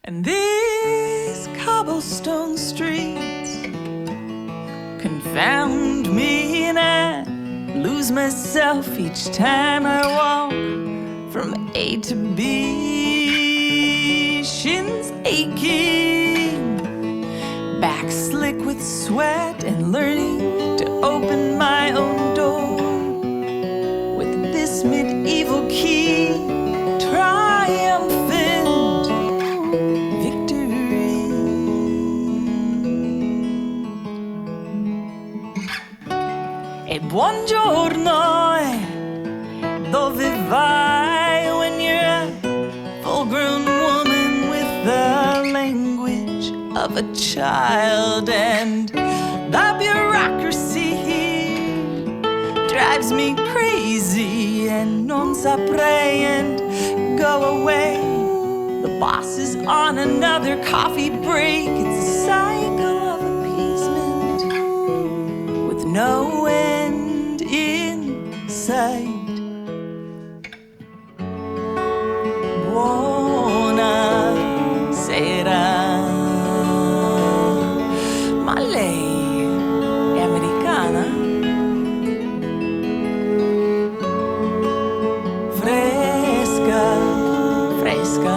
And these cobblestone streets confound me, and I lose myself each time I walk from A to B. Shins aching, back slick with sweat, and learning to open my own door with this medieval key. Triumphant victory. E buongiorno, dove vai when you're a full-grown woman with the language of a child? And the bureaucracy here drives me crazy, and non saprei, and go away. The boss is on another coffee break. It's a cycle of appeasement with no end in sight. Buonasera. Ma lei è americana? Fresca, fresca.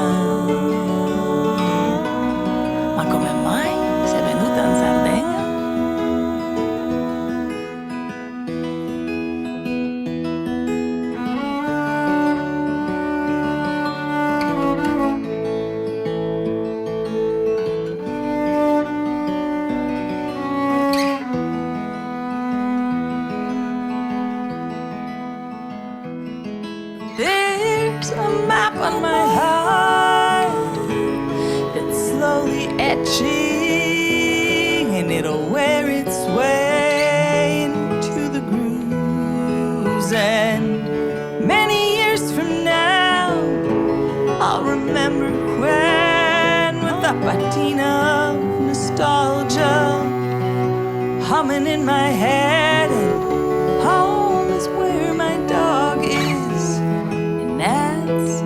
Ma come mai sei venuta in Sardegna? There's a map on my heart that's slowly etching, and it'll wear its way into the grooves. And many years from now, I'll remember when, with a patina of nostalgia humming in my head, and home is where my dog is, and that's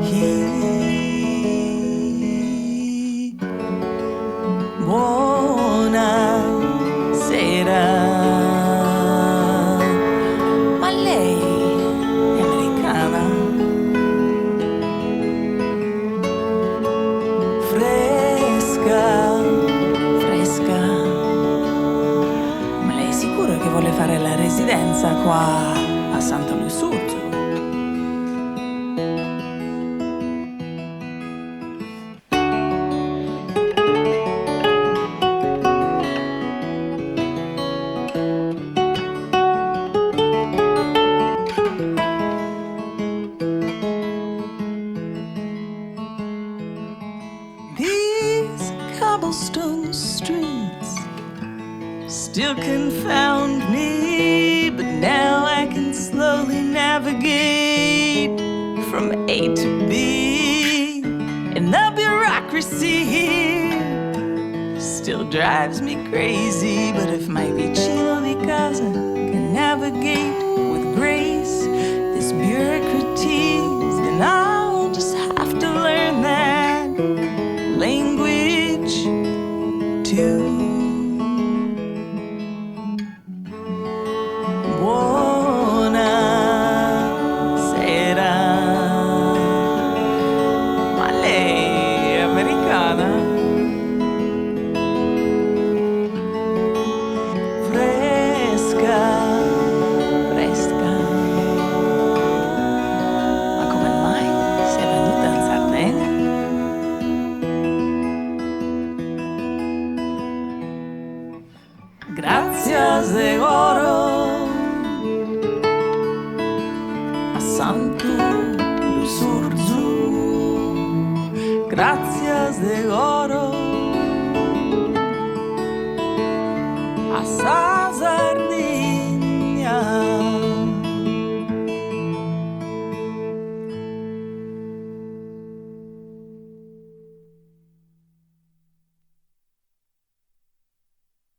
he. Buonasera. Ma lei è americana? Fresca, fresca. Ma lei è sicuro che vuole fare la residenza qua a Santo Lussurgiu? These cobblestone streets still confound me, but now I can slowly navigate from A to B. And the bureaucracy here still drives me crazy, but if my vicino di casa can navigate with grace this bureaucraties, then I'll just have to learn that language too. Buonasera. Ma lei è americana? Fresca, fresca. Ma come mai sei venuta in Sardegna? Gracias de oro a Santo Lussurgiu. Gracias de oro a Santo